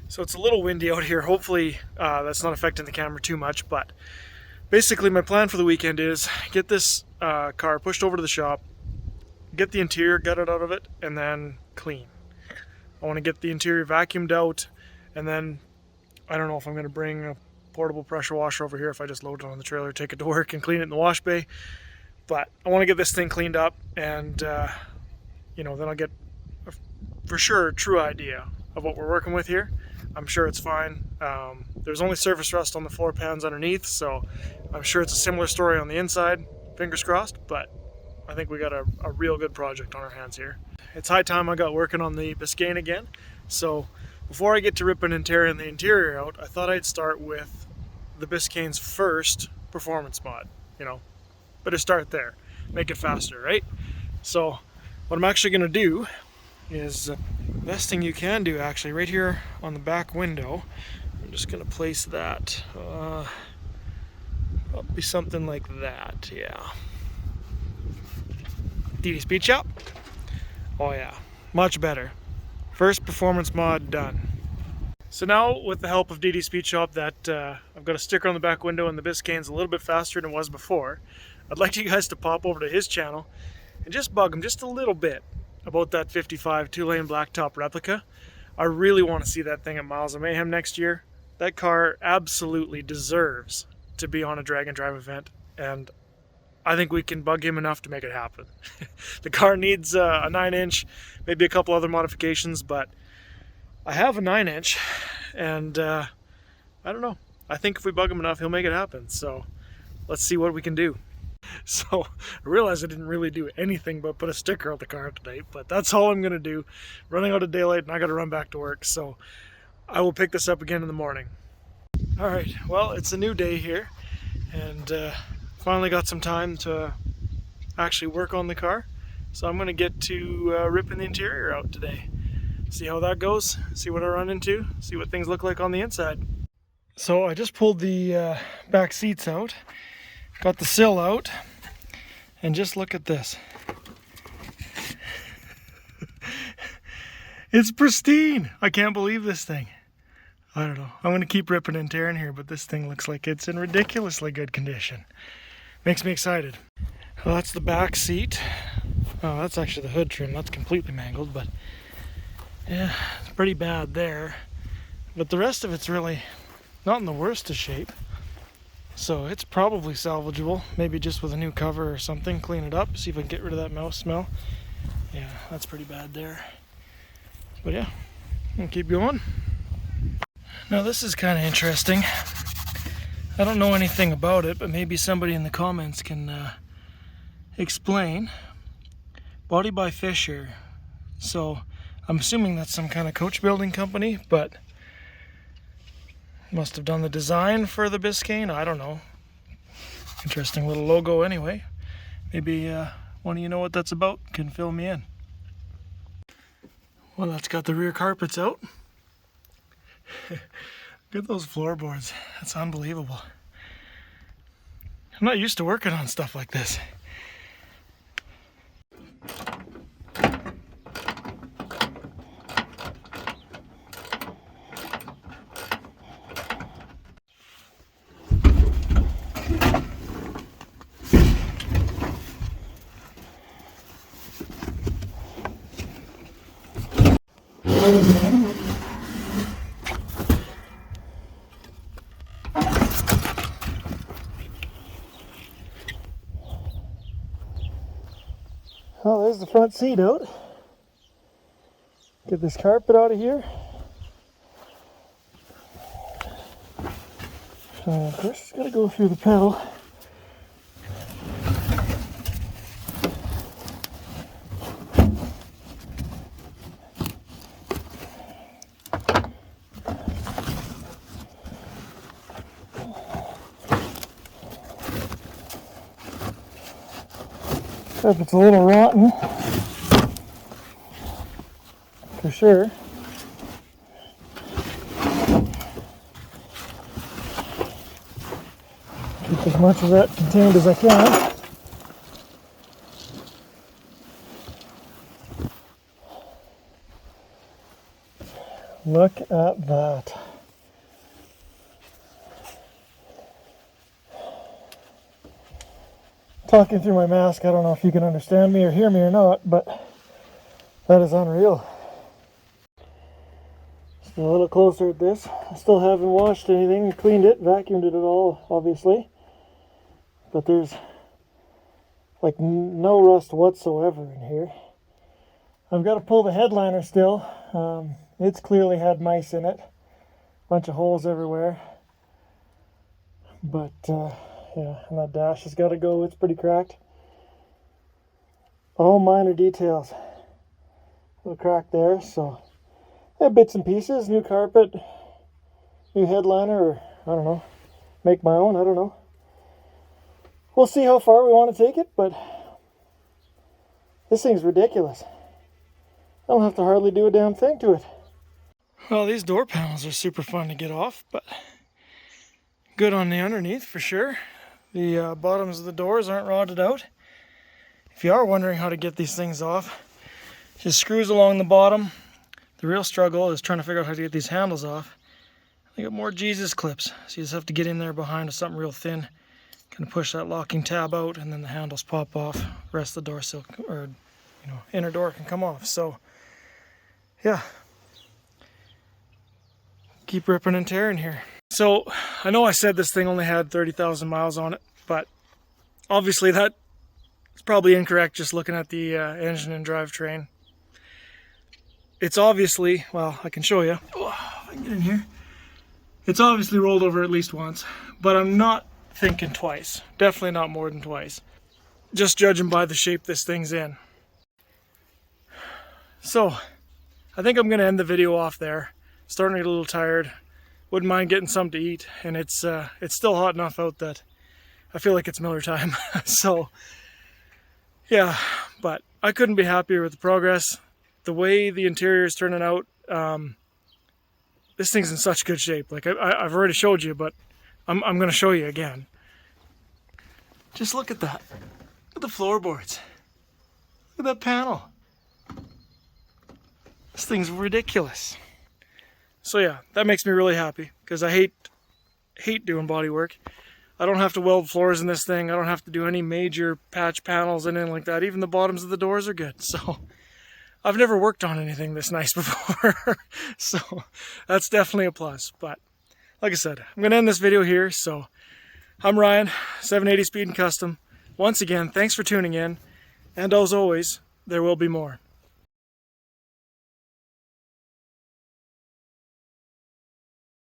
So it's a little windy out here. Hopefully that's not affecting the camera too much, but basically my plan for the weekend is get this car pushed over to the shop, get the interior gutted out of it, and then clean. I want to get the interior vacuumed out, and then I don't know if I'm going to bring a portable pressure washer over here if I just load it on the trailer, take it to work, and clean it in the wash bay. But I want to get this thing cleaned up, and then I'll get for sure a true idea of what we're working with here. I'm sure it's fine. There's only surface rust on the floor pans underneath, so I'm sure it's a similar story on the inside. Fingers crossed, but I think we got a real good project on our hands here. It's high time I got working on the Biscayne again. So before I get to ripping and tearing the interior out, I thought I'd start with the Biscayne's first performance mod. Better start there. Make it faster, right? So what I'm actually going to do is best thing you can do actually right here on the back window. I'm just going to place that probably something like that. Yeah. DD Speed Shop. Oh yeah, much better. First performance mod done. So now with the help of DD Speed Shop that I've got a sticker on the back window and the Biscayne's a little bit faster than it was before, I'd like you guys to pop over to his channel and just bug him just a little bit about that 55 2-lane blacktop replica. I really want to see that thing at Miles of Mayhem next year. That car absolutely deserves to be on a drag and drive event, and I think we can bug him enough to make it happen. The car needs a 9-inch, maybe a couple other modifications, but I have a 9-inch, and I don't know. I think if we bug him enough, he'll make it happen. So let's see what we can do. So I realized I didn't really do anything but put a sticker on the car today, but that's all I'm going to do. Running out of daylight and I got to run back to work, so I will pick this up again in the morning. Alright, well, it's a new day here, and finally got some time to actually work on the car. So I'm going to get to ripping the interior out today. See how that goes, see what I run into, see what things look like on the inside. So I just pulled the back seats out. Got the sill out, and just look at this. It's pristine. I can't believe this thing. I don't know. I'm going to keep ripping and tearing here, but this thing looks like it's in ridiculously good condition. Makes me excited. Well, that's the back seat. Oh, that's actually the hood trim. That's completely mangled, but yeah, it's pretty bad there. But the rest of it's really not in the worst of shape. So it's probably salvageable, maybe just with a new cover or something, clean it up, see if I can get rid of that mouse smell. Yeah, that's pretty bad there. But yeah, I'm gonna keep going. Now this is kind of interesting. I don't know anything about it, but maybe somebody in the comments can explain. Body by Fisher. So I'm assuming that's some kind of coach building company, but must have done the design for the Biscayne. I don't know. Interesting little logo anyway. Maybe one of you know what that's about can fill me in. Well, that's got the rear carpets out. Look at those floorboards. That's unbelievable. I'm not used to working on stuff like this. Oh, there's the front seat out. Get this carpet out of here. First, gotta go through the pedal. Carpet's a little rotten, for sure. Keep as much of that contained as I can. Look at that. Talking through my mask, I don't know if you can understand me or hear me or not, but that is unreal. Still a little closer at this. I still haven't washed anything, cleaned it, vacuumed it at all, obviously. But there's like no rust whatsoever in here. I've got to pull the headliner still. It's clearly had mice in it. Bunch of holes everywhere. But yeah, and that dash has got to go. It's pretty cracked. All minor details. Little crack there, so yeah, bits and pieces. New carpet, new headliner, or I don't know, make my own. I don't know. We'll see how far we want to take it, but this thing's ridiculous. I don't have to hardly do a damn thing to it. Well, these door panels are super fun to get off, but good on the underneath for sure. The bottoms of the doors aren't rotted out. If you are wondering how to get these things off, just screws along the bottom. The real struggle is trying to figure out how to get these handles off. They got more Jesus clips, so you just have to get in there behind with something real thin. Kind of push that locking tab out, and then the handles pop off. The rest of the door sill, or inner door can come off. So yeah, keep ripping and tearing here. So I know I said this thing only had 30,000 miles on it, but obviously that is probably incorrect just looking at the engine and drivetrain. It's obviously, well, I can show you. Oh, if I can get in here. It's obviously rolled over at least once, but I'm not thinking twice. Definitely not more than twice. Just judging by the shape this thing's in. So I think I'm going to end the video off there. Starting to get a little tired. Wouldn't mind getting something to eat, and it's still hot enough out that I feel like it's Miller time. So yeah, but I couldn't be happier with the progress. The way the interior is turning out, this thing's in such good shape. Like I've already showed you, but I'm going to show you again. Just look at that. Look at the floorboards. Look at that panel. This thing's ridiculous. So yeah, that makes me really happy because I hate doing body work. I don't have to weld floors in this thing. I don't have to do any major patch panels, anything like that. Even the bottoms of the doors are good. So I've never worked on anything this nice before. So that's definitely a plus. But like I said, I'm going to end this video here. So I'm Ryan, 780 Speed and Custom. Once again, thanks for tuning in. And as always, there will be more.